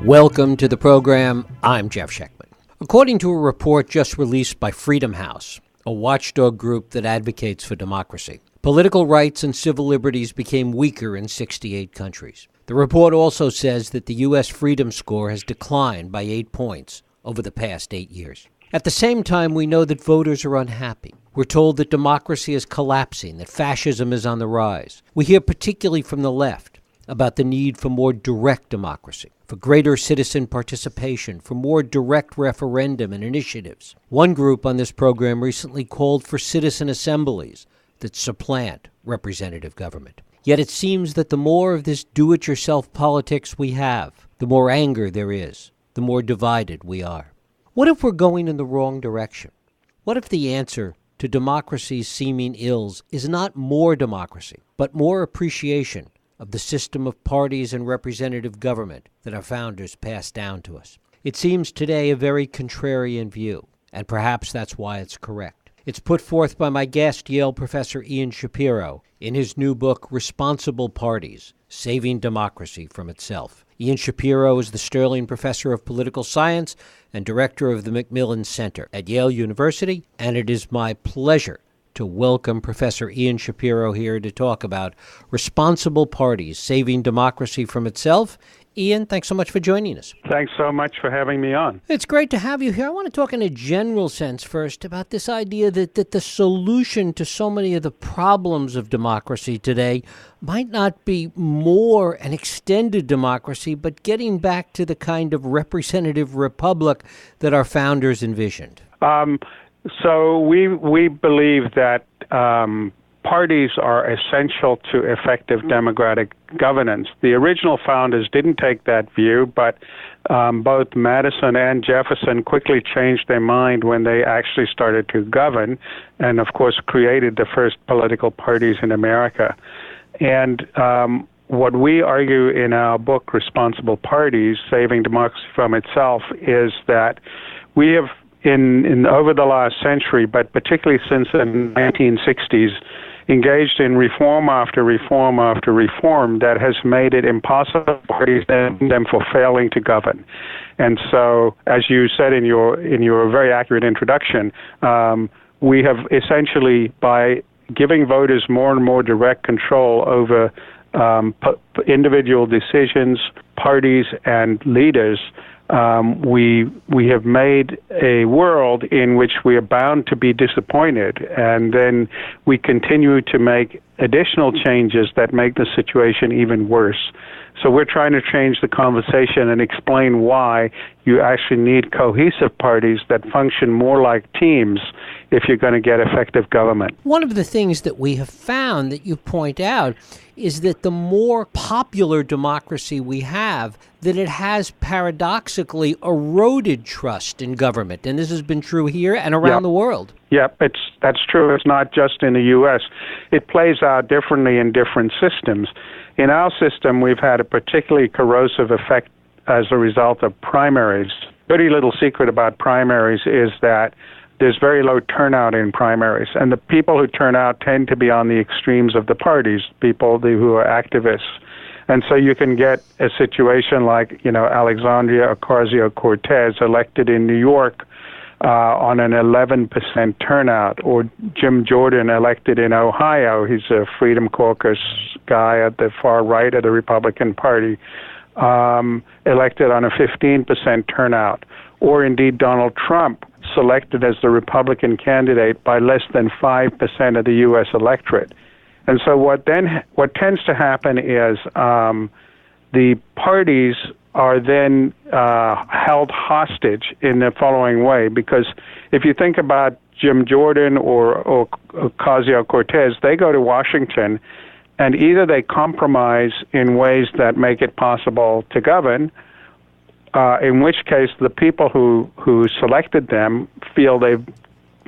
Welcome to the program. I'm Jeff Schechtman. According to a report just released by Freedom House, a watchdog group that advocates for democracy, political rights and civil liberties became weaker in 68 countries. The report also says that the U.S. freedom score has declined by 8 points over the past 8 years. At the same time, we know that voters are unhappy. We're told that democracy is collapsing, that fascism is on the rise. We hear particularly from the left about the need for more direct democracy, for greater citizen participation, for more direct referendum and initiatives. One group on this program recently called for citizen assemblies that supplant representative government. Yet it seems that the more of this do-it-yourself politics we have, the more anger there is, the more divided we are. What if we're going in the wrong direction? What if the answer to democracy's seeming ills is not more democracy, but more appreciation of the system of parties and representative government that our founders passed down to us? It seems today a very contrarian view, and perhaps that's why it's correct. It's put forth by my guest, Yale professor Ian Shapiro, in his new book, Responsible Parties, Saving Democracy from Itself. Ian Shapiro is the Sterling Professor of Political Science and Director of the Macmillan Center at Yale University, and it is my pleasure to welcome Professor Ian Shapiro here to talk about Responsible Parties, Saving Democracy from Itself. Ian, thanks so much for joining us. Thanks so much for having me on. It's great to have you here. I want to talk in a general sense first about this idea that the solution to so many of the problems of democracy today might not be more an extended democracy, but getting back to the kind of representative republic that our founders envisioned. So we believe that parties are essential to effective democratic governance. The original founders didn't take that view, but both Madison and Jefferson quickly changed their mind when they actually started to govern and, of course, created the first political parties in America. And what we argue in our book, Responsible Parties, Saving Democracy from Itself, is that we have, in over the last century, but particularly since the 1960s, engaged in reform after reform after reform that has made it impossible for parties and them for failing to govern. And so, as you said in your very accurate introduction, we have essentially, by giving voters more and more direct control over individual decisions, parties, and leaders, we have made a world in which we are bound to be disappointed, and then we continue to make additional changes that make the situation even worse. So we're trying to change the conversation and explain why you actually need cohesive parties that function more like teams if you're going to get effective government. One of the things that we have found that you point out is that the more popular democracy we have, that it has paradoxically eroded trust in government. And this has been true here and around the world. Yep, that's true. It's not just in the U.S. It plays out differently in different systems. In our system, we've had a particularly corrosive effect as a result of primaries. Pretty little secret about primaries is that there's very low turnout in primaries, and the people who turn out tend to be on the extremes of the parties, people who are activists. And so you can get a situation like, Alexandria Ocasio-Cortez elected in New York on an 11% turnout, or Jim Jordan elected in Ohio. He's a Freedom Caucus guy at the far right of the Republican Party, elected on a 15% turnout. Or indeed Donald Trump, selected as the Republican candidate by less than 5% of the U.S. electorate. And so what tends to happen is the parties are then held hostage in the following way, because if you think about Jim Jordan or Ocasio-Cortez, they go to Washington, and either they compromise in ways that make it possible to govern, in which case the people who selected them feel they've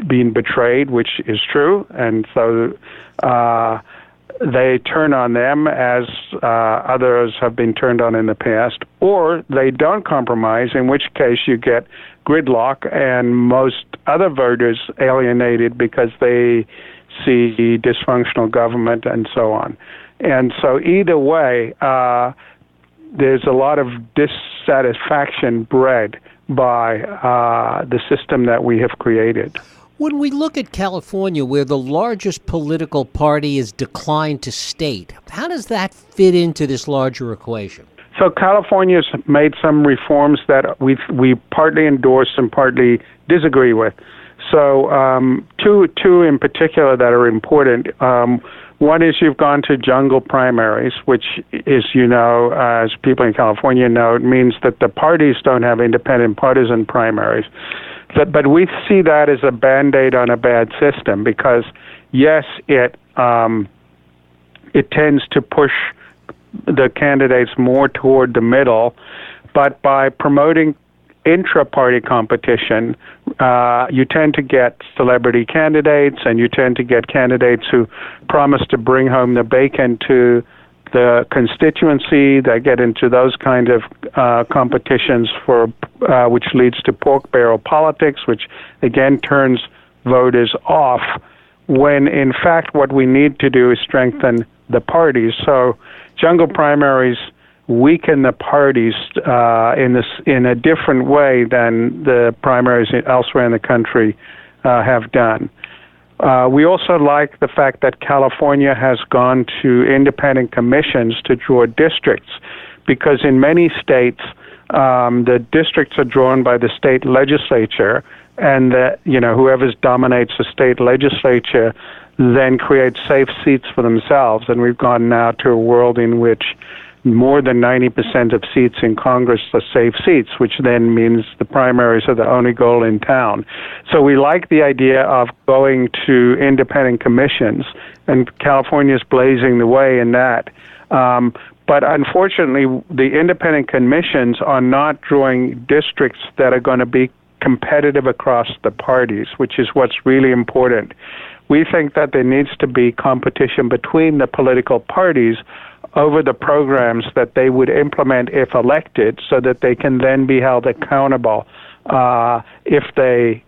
been betrayed, which is true, and so they turn on them as others have been turned on in the past, or they don't compromise, in which case you get gridlock and most other voters alienated because they see dysfunctional government and so on. And so either way, there's a lot of dissatisfaction bred by the system that we have created. When we look at California, where the largest political party is declined to state, how does that fit into this larger equation? So California's made some reforms that we partly endorse and partly disagree with. So two in particular that are important. One is you've gone to jungle primaries, which is, as people in California know, it means that the parties don't have independent partisan primaries. But we see that as a Band-Aid on a bad system because, yes, it tends to push the candidates more toward the middle, but by promoting intra-party competition, you tend to get celebrity candidates, and you tend to get candidates who promise to bring home the bacon to the constituency. That get into those kind of competitions which leads to pork barrel politics, which again turns voters off, when in fact what we need to do is strengthen the parties. So jungle primaries weaken the parties in a different way than the primaries elsewhere in the country have done. We also like the fact that California has gone to independent commissions to draw districts, because in many states the districts are drawn by the state legislature, and whoever dominates the state legislature then creates safe seats for themselves. And we've gone now to a world in which more than 90% of seats in Congress are safe seats, which then means the primaries are the only goal in town. So we like the idea of going to independent commissions, and California's blazing the way in that. But unfortunately, the independent commissions are not drawing districts that are going to be competitive across the parties, which is what's really important. We think that there needs to be competition between the political parties over the programs that they would implement if elected, so that they can then be held accountable if they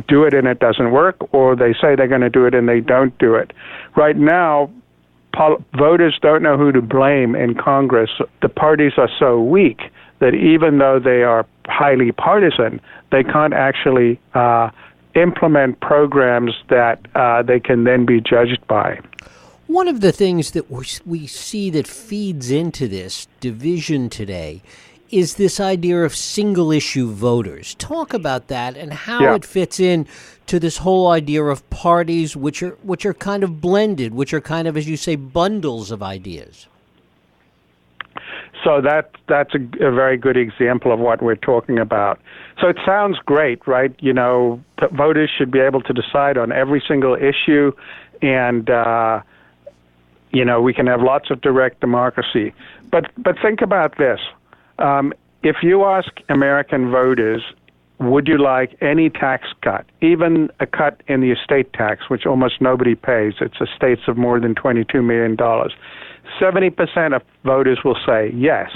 do it and it doesn't work, or they say they're going to do it and they don't do it. Right now, voters don't know who to blame in Congress. The parties are so weak that even though they are highly partisan, they can't actually implement programs that they can then be judged by. One of the things that we see that feeds into this division today is this idea of single-issue voters. Talk about that and how it fits in to this whole idea of parties which are kind of blended, which are kind of, as you say, bundles of ideas. So that's a very good example of what we're talking about. So it sounds great, right? Voters should be able to decide on every single issue, and we can have lots of direct democracy. But think about this. If you ask American voters, would you like any tax cut, even a cut in the estate tax, which almost nobody pays? It's estates of more than $22 million. 70% of voters will say yes.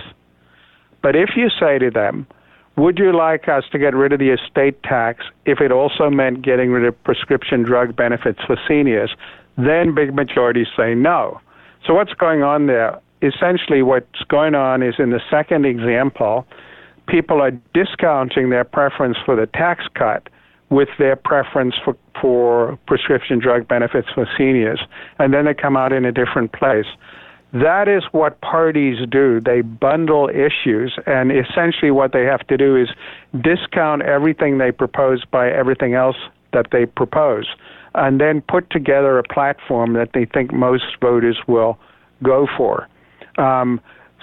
But if you say to them, would you like us to get rid of the estate tax if it also meant getting rid of prescription drug benefits for seniors, then big majorities say no. So what's going on there? Essentially what's going on is, in the second example, people are discounting their preference for the tax cut with their preference for prescription drug benefits for seniors, and then they come out in a different place. That is what parties do. They bundle issues, and essentially what they have to do is discount everything they propose by everything else that they propose, and then put together a platform that they think most voters will go for.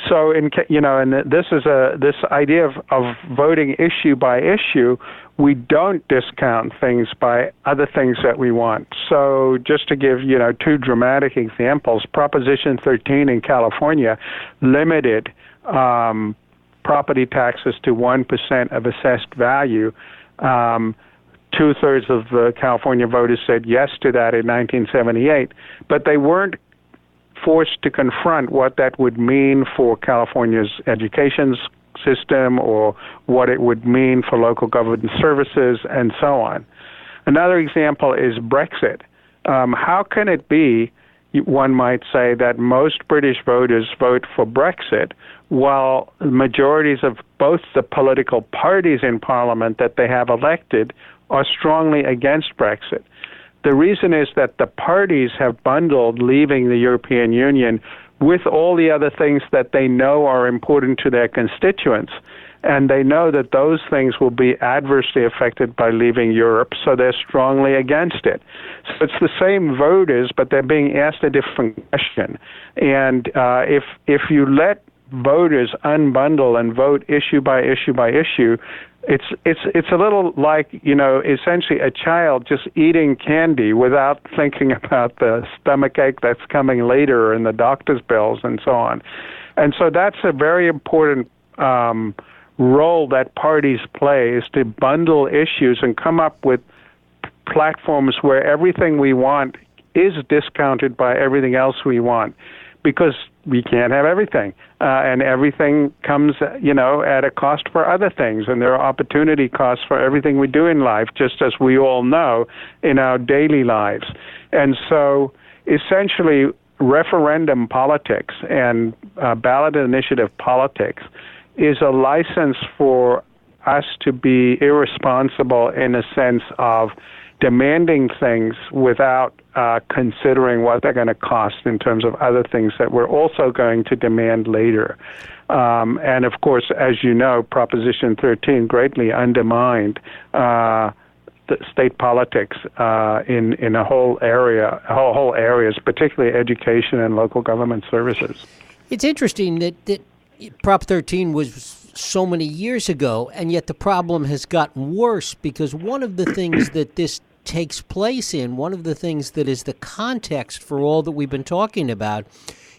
So, this idea of voting issue by issue, we don't discount things by other things that we want. So, just to give two dramatic examples, Proposition 13 in California limited property taxes to 1% of assessed value. Two-thirds of the California voters said yes to that in 1978, but they weren't forced to confront what that would mean for California's education system, or what it would mean for local government services, and so on. Another example is Brexit. How can it be one might say that most British voters vote for Brexit, while majorities of both the political parties in Parliament that they have elected are strongly against Brexit. The reason is that the parties have bundled leaving the European Union with all the other things that they know are important to their constituents. And they know that those things will be adversely affected by leaving Europe, so they're strongly against it. So it's the same voters, but they're being asked a different question. And if you let voters unbundle and vote issue by issue by issue, it's a little like, essentially a child just eating candy without thinking about the stomach ache that's coming later and the doctor's bills and so on. And so that's a very important role that parties play, is to bundle issues and come up with platforms where everything we want is discounted by everything else we want, because we can't have everything, and everything comes, at a cost for other things, and there are opportunity costs for everything we do in life, just as we all know in our daily lives. And so, essentially, referendum politics and ballot initiative politics is a license for us to be irresponsible in a sense of demanding things without considering what they're going to cost in terms of other things that we're also going to demand later. And of course, as you know, Proposition 13 greatly undermined the state politics in a whole areas, particularly education and local government services. It's interesting that Prop 13 was so many years ago, and yet the problem has gotten worse, because one of the things that this takes place in, one of the things that is the context for all that we've been talking about,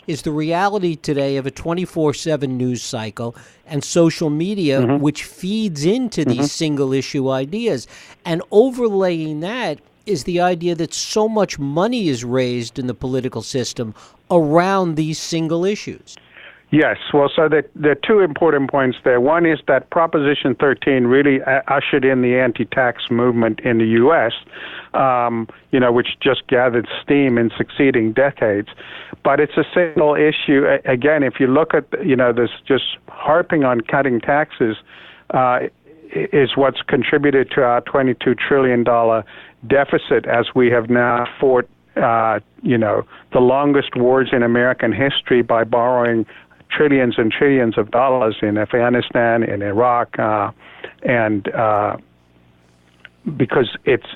is the reality today of a 24/7 news cycle and social media, which feeds into these single-issue ideas. And overlaying that is the idea that so much money is raised in the political system around these single issues. Yes. Well, so there are two important points there. One is that Proposition 13 really ushered in the anti-tax movement in the U.S., which just gathered steam in succeeding decades. But it's a single issue. Again, if you look at, this just harping on cutting taxes is what's contributed to our $22 trillion deficit, as we have now fought, the longest wars in American history by borrowing trillions and trillions of dollars in Afghanistan, in Iraq, and because it's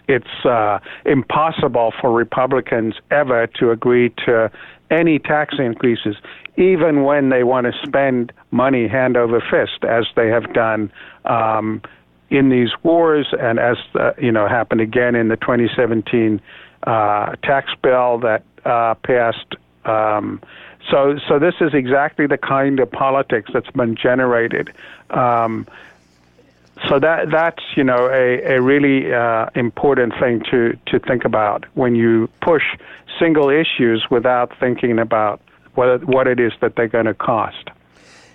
impossible for Republicans ever to agree to any tax increases, even when they want to spend money hand over fist, as they have done in these wars, and as happened again in the 2017 tax bill that passed. So this is exactly the kind of politics that's been generated. So that's a really important thing to think about when you push single issues without thinking about what it is that they're going to cost.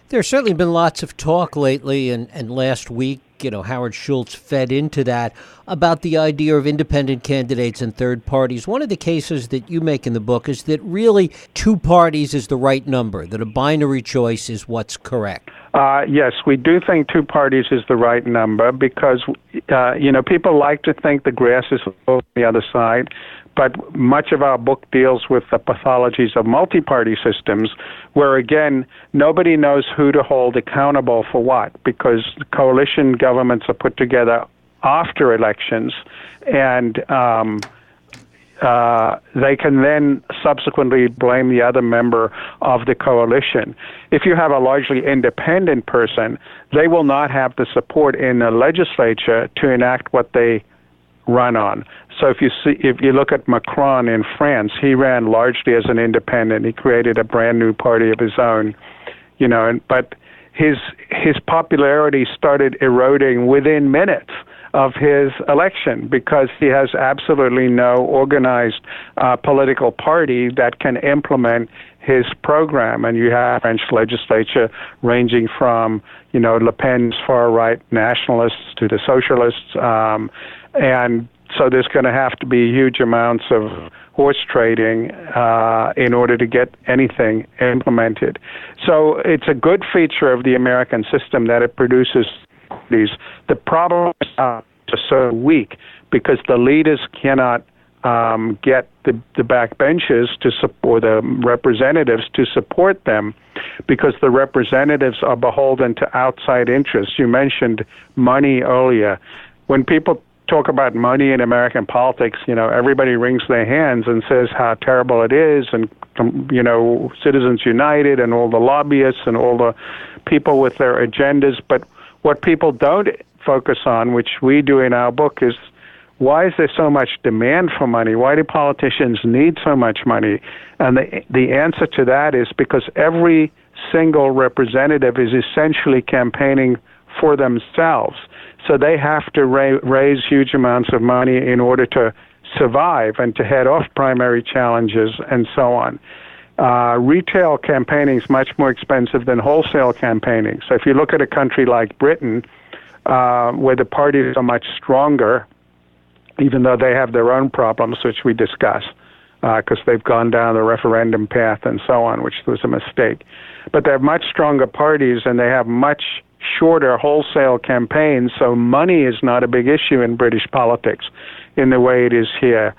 There's certainly been lots of talk lately, and last week, Howard Schultz fed into that about the idea of independent candidates and third parties. One of the cases that you make in the book is that really two parties is the right number, that a binary choice is what's correct. Yes, we do think two parties is the right number because, people like to think the grass is on the other side. But much of our book deals with the pathologies of multi-party systems, where, again, nobody knows who to hold accountable for what, because coalition governments are put together after elections, and they can then subsequently blame the other member of the coalition. If you have a largely independent person, they will not have the support in the legislature to enact what they run on. So if you look at Macron in France, he ran largely as an independent. He created a brand new party of his own, but his popularity started eroding within minutes of his election because he has absolutely no organized political party that can implement his program. And you have French legislature ranging from, Le Pen's far-right nationalists to the socialists, and so there's going to have to be huge amounts of horse trading in order to get anything implemented. So it's a good feature of the American system that it produces these. The problem is just so weak because the leaders cannot get the backbenchers to support the representatives to support them, because the representatives are beholden to outside interests. You mentioned money earlier. When people talk about money in American politics, everybody wrings their hands and says how terrible it is, and Citizens United and all the lobbyists and all the people with their agendas. But what people don't focus on, which we do in our book, is why is there so much demand for money? Why do politicians need so much money? And the answer to that is because every single representative is essentially campaigning for themselves. So they have to raise huge amounts of money in order to survive and to head off primary challenges and so on. Retail campaigning is much more expensive than wholesale campaigning. So if you look at a country like Britain, where the parties are much stronger, even though they have their own problems, which we discuss, because they've gone down the referendum path and so on, which was a mistake. But they have much stronger parties, and they have much shorter wholesale campaigns, so money is not a big issue in British politics in the way it is here.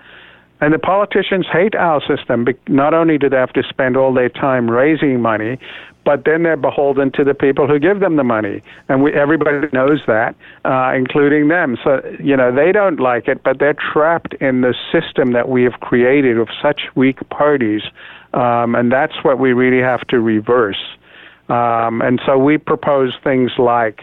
And the politicians hate our system. Not only do they have to spend all their time raising money, but then they're beholden to the people who give them the money. And everybody knows that, including them. So, they don't like it, but they're trapped in the system that we have created of such weak parties. And that's what we really have to reverse. And so we propose things like,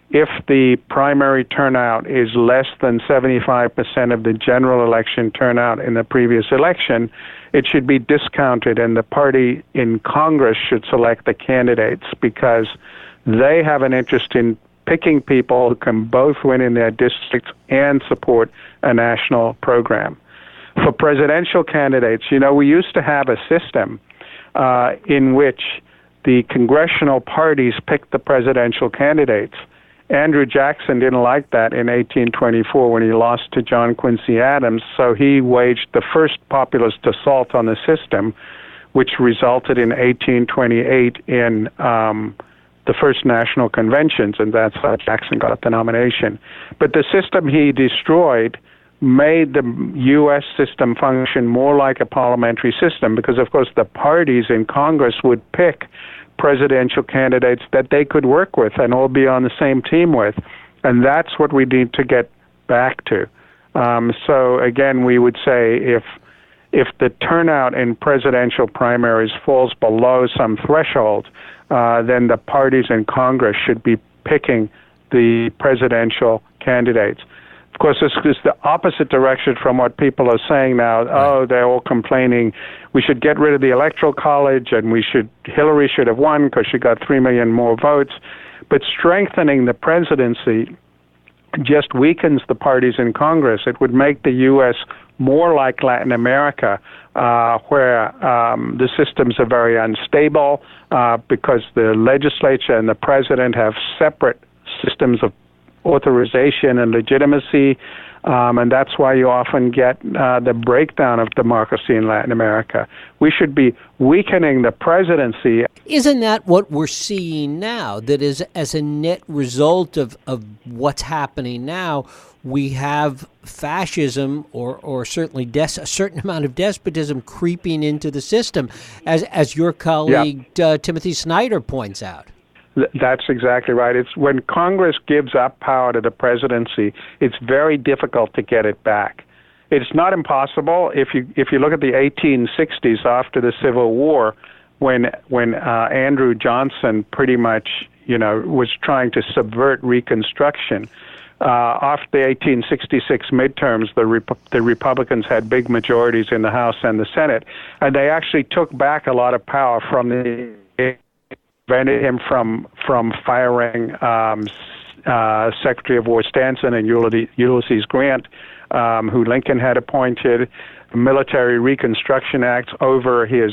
if the primary turnout is less than 75% of the general election turnout in the previous election, it should be discounted, and the party in Congress should select the candidates because they have an interest in picking people who can both win in their districts and support a national program. For presidential candidates, we used to have a system in which the congressional parties picked the presidential candidates. Andrew Jackson didn't like that in 1824 when he lost to John Quincy Adams, so he waged the first populist assault on the system, which resulted in 1828 in the first national conventions, and that's how Jackson got the nomination. But the system he destroyed made the U.S. system function more like a parliamentary system because, of course, the parties in Congress would pick presidential candidates that they could work with and all be on the same team with. And that's what we need to get back to. So, again, we would say if the turnout in presidential primaries falls below some threshold, then the parties in Congress should be picking the presidential candidates. Of course, this is the opposite direction from what people are saying now. Oh, they're all complaining we should get rid of the Electoral College and Hillary should have won because she got 3 million more votes. But strengthening the presidency just weakens the parties in Congress. It would make the U.S. more like Latin America, where the systems are very unstable because the legislature and the president have separate systems of authorization and legitimacy, and that's why you often get the breakdown of democracy in Latin America. We should be weakening the presidency. Isn't that what we're seeing now? That is, as a net result of what's happening now, we have fascism or certainly a certain amount of despotism creeping into the system, as your colleague Timothy Snyder points out. That's exactly right. It's when Congress gives up power to the presidency, it's very difficult to get it back. It's not impossible. If you look at the 1860s after the Civil War, when Andrew Johnson pretty much was trying to subvert Reconstruction. After the 1866 midterms, the Republicans had big majorities in the House and the Senate, and they actually took back a lot of power from the. Prevented him from firing Secretary of War Stanton and Ulysses Grant, who Lincoln had appointed, Military Reconstruction Act over his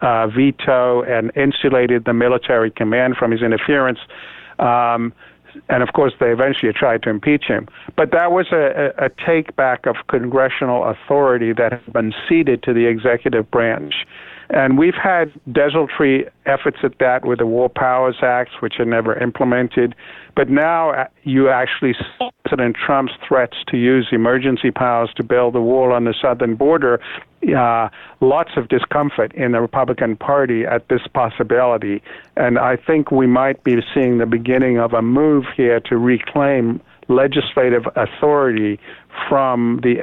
veto and insulated the military command from his interference. And, of course, they eventually tried to impeach him. But that was a take-back of congressional authority that had been ceded to the executive branch. And we've had desultory efforts at that with the War Powers Acts, which are never implemented. But now you actually see President Trump's threats to use emergency powers to build a wall on the southern border. Lots of discomfort in the Republican Party at this possibility. And I think we might be seeing the beginning of a move here to reclaim legislative authority from the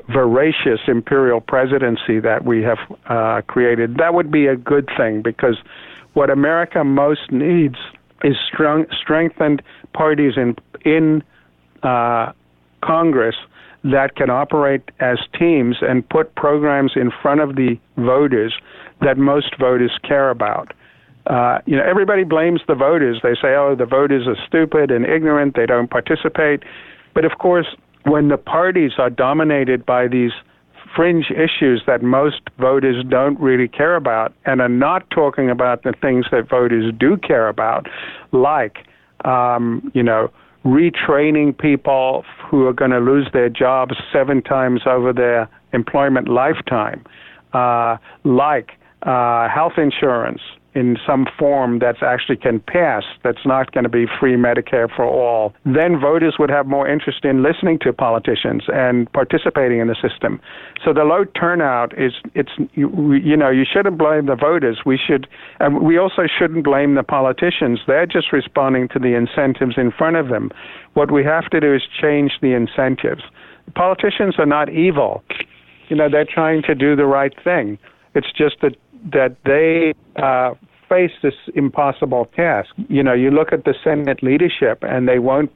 voracious imperial presidency that we have created. That would be a good thing, because what America most needs is strengthened parties in Congress that can operate as teams and put programs in front of the voters that most voters care about. Everybody blames the voters. They say, oh, the voters are stupid and ignorant, they don't participate. But of course, when the parties are dominated by these fringe issues that most voters don't really care about and are not talking about the things that voters do care about, like, retraining people who are going to lose their jobs 7 times over their employment lifetime, like health insurance in some form that's actually can pass, that's not going to be free Medicare for all, then voters would have more interest in listening to politicians and participating in the system. So the low turnout you shouldn't blame the voters. And we also shouldn't blame the politicians. They're just responding to the incentives in front of them. What we have to do is change the incentives. Politicians are not evil. They're trying to do the right thing. It's just that they face this impossible task. You look at the Senate leadership, and they won't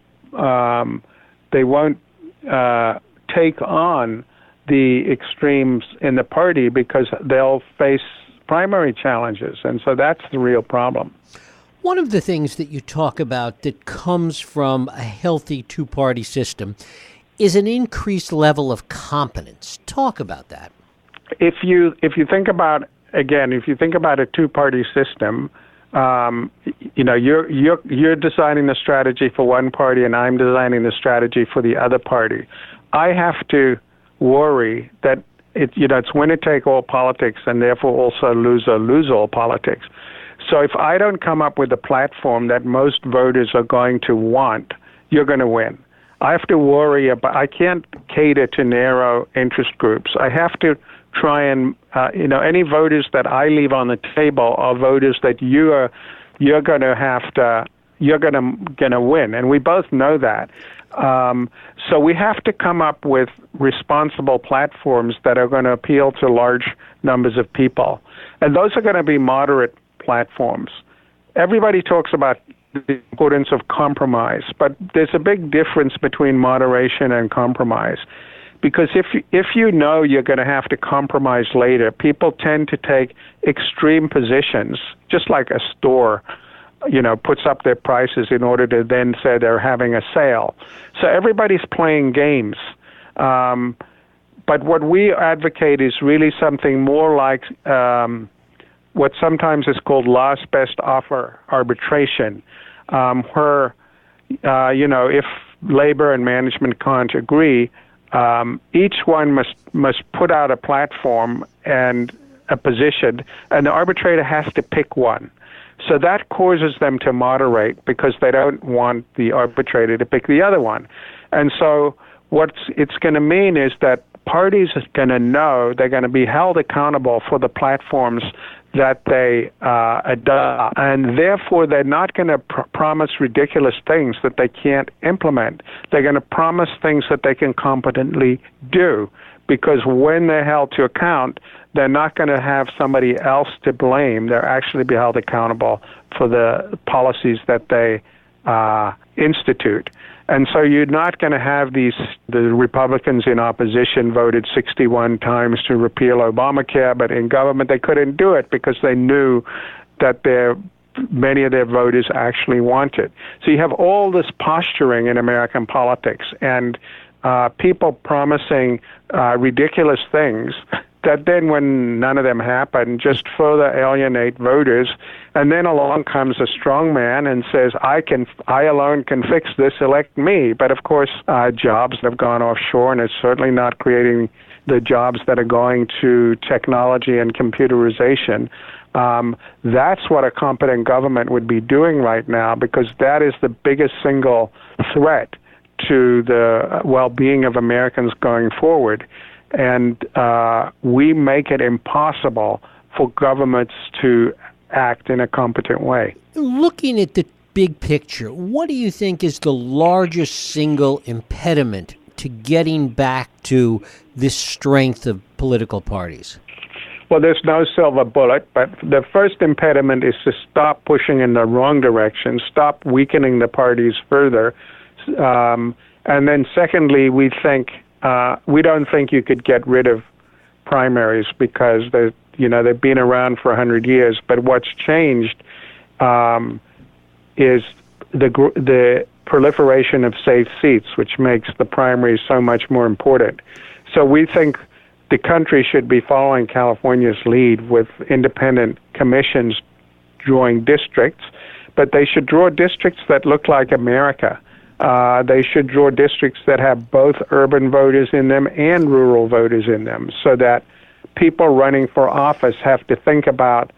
take on the extremes in the party because they'll face primary challenges, and so that's the real problem. One of the things that you talk about that comes from a healthy two-party system is an increased level of competence. Talk about that. If you think about a two-party system, you're designing the strategy for one party, and I'm designing the strategy for the other party. I have to worry that it's winner-take-all politics, and therefore also loser-lose-all politics. So if I don't come up with a platform that most voters are going to want, you're going to win. I have to worry about. I can't cater to narrow interest groups. I have to try and any voters that I leave on the table are voters that you're going to win, and we both know that. So we have to come up with responsible platforms that are going to appeal to large numbers of people, and those are going to be moderate platforms. Everybody talks about the importance of compromise, but there's a big difference between moderation and compromise. Because if you know you're going to have to compromise later, people tend to take extreme positions, just like a store, puts up their prices in order to then say they're having a sale. So everybody's playing games. But what we advocate is really something more like what sometimes is called last best offer arbitration, where, if labor and management can't agree, each one must put out a platform and a position, and the arbitrator has to pick one. So that causes them to moderate because they don't want the arbitrator to pick the other one. And so what it's going to mean is that parties are going to know they're going to be held accountable for the platforms that they adopt, and therefore they're not going to promise ridiculous things that they can't implement. They're going to promise things that they can competently do, because when they're held to account, they're not going to have somebody else to blame. They'll actually be held accountable for the policies that they institute. And so you're not going to have the Republicans in opposition voted 61 times to repeal Obamacare, but in government they couldn't do it because they knew that many of their voters actually want it. So you have all this posturing in American politics, and people promising ridiculous things that then when none of them happen, just further alienate voters. And then along comes a strong man and says, I alone can fix this, elect me. But of course, jobs have gone offshore, and it's certainly not creating the jobs that are going to technology and computerization. That's what a competent government would be doing right now, because that is the biggest single threat to the well-being of Americans going forward. And we make it impossible for governments to act in a competent way. Looking at the big picture, what do you think is the largest single impediment to getting back to this strength of political parties? Well, there's no silver bullet, but the first impediment is to stop pushing in the wrong direction, stop weakening the parties further. And then secondly, we don't think you could get rid of primaries because they've been around for 100 years. But what's changed is the proliferation of safe seats, which makes the primaries so much more important. So we think the country should be following California's lead with independent commissions drawing districts, but they should draw districts that look like America. They should draw districts that have both urban voters in them and rural voters in them, so that people running for office have to think about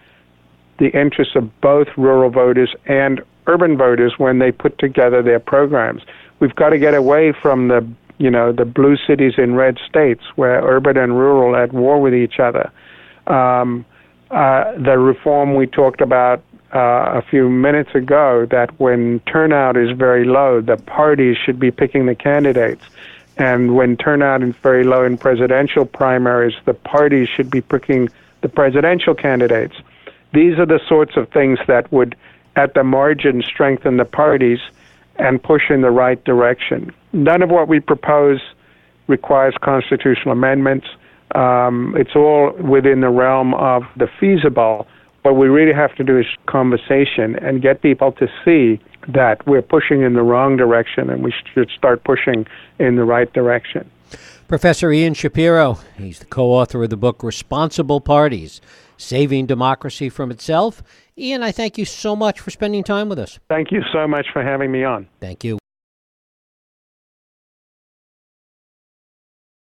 the interests of both rural voters and urban voters when they put together their programs. We've got to get away from the blue cities in red states where urban and rural are at war with each other. The reform we talked about a few minutes ago, that when turnout is very low, the parties should be picking the candidates. And when turnout is very low in presidential primaries, the parties should be picking the presidential candidates. These are the sorts of things that would, at the margin, strengthen the parties and push in the right direction. None of what we propose requires constitutional amendments. It's all within the realm of the feasible. What we really have to do is conversation and get people to see that we're pushing in the wrong direction and we should start pushing in the right direction. Professor Ian Shapiro, he's the co-author of the book Responsible Parties, Saving Democracy from Itself. Ian, I thank you so much for spending time with us. Thank you so much for having me on. Thank you.